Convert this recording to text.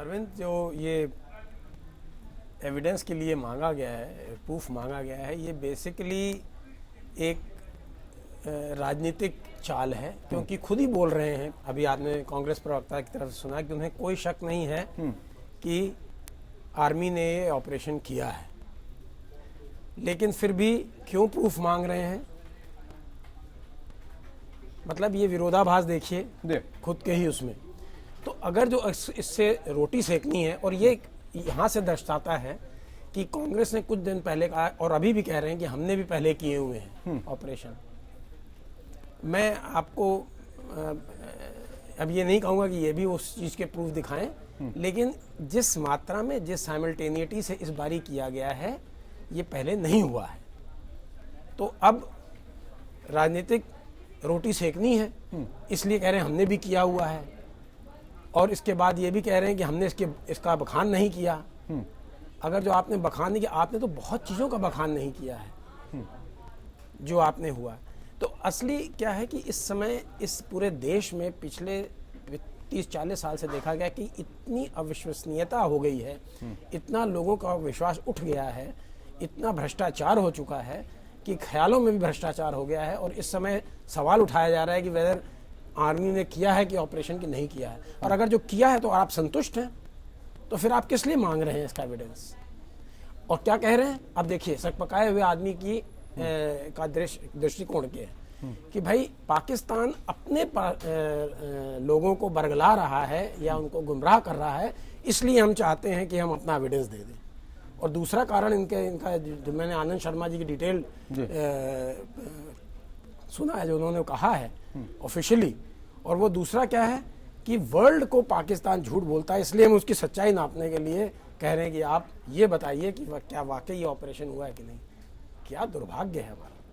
अरविंद, जो ये एविडेंस के लिए मांगा गया है, प्रूफ मांगा गया है, ये बेसिकली एक राजनीतिक चाल है, क्योंकि खुद ही बोल रहे हैं। अभी आपने कांग्रेस प्रवक्ता की तरफ से सुना कि उन्हें कोई शक नहीं है कि आर्मी ने ये ऑपरेशन किया है, लेकिन फिर भी क्यों प्रूफ मांग रहे हैं? मतलब ये विरोधाभास देखिए खुद के ही उसमें। तो अगर जो इससे रोटी सेकनी है, और ये यहाँ से दर्शाता है कि कांग्रेस ने कुछ दिन पहले कहा और अभी भी कह रहे हैं कि हमने भी पहले किए हुए हैं ऑपरेशन। मैं आपको अब ये नहीं कहूँगा कि ये भी उस चीज़ के प्रूफ दिखाएं, लेकिन जिस मात्रा में, जिस साइमल्टेनिटी से इस बारी किया गया है, ये पहले नहीं हुआ है। तो अब राजनीतिक रोटी सेकनी है, इसलिए कह रहे हैं हमने भी किया हुआ है, और इसके बाद ये भी कह रहे हैं कि हमने इसका बखान नहीं किया। अगर जो आपने बखान नहीं किया, आपने तो बहुत चीज़ों का बखान नहीं किया है जो आपने हुआ। तो असली क्या है कि इस समय इस पूरे देश में पिछले 30-40 साल से देखा गया कि इतनी अविश्वसनीयता हो गई है, इतना लोगों का विश्वास उठ गया है, इतना भ्रष्टाचार हो चुका है कि ख्यालों में भी भ्रष्टाचार हो गया है। और इस समय सवाल उठाया जा रहा है कि वेदर आर्मी ने किया है कि ऑपरेशन की नहीं किया है। और अगर जो किया है तो आप संतुष्ट हैं, तो फिर आप किस लिए मांग रहे हैं इसका एविडेंस? और क्या कह रहे हैं? अब देखिए, सकपकाए हुए आदमी की का दृष्टिकोण के कि भाई पाकिस्तान अपने लोगों को बरगला रहा है या उनको गुमराह कर रहा है, इसलिए हम चाहते हैं कि हम अपना एविडेंस दे दें। और दूसरा कारण इनका जो मैंने आनंद शर्मा जी की डिटेल सुना है, जो उन्होंने कहा है ऑफिशियली, और वो दूसरा क्या है कि वर्ल्ड को पाकिस्तान झूठ बोलता है, इसलिए हम उसकी सच्चाई नापने के लिए कह रहे हैं कि आप ये बताइए कि क्या वाकई ये ऑपरेशन हुआ है कि नहीं। क्या दुर्भाग्य है हमारा।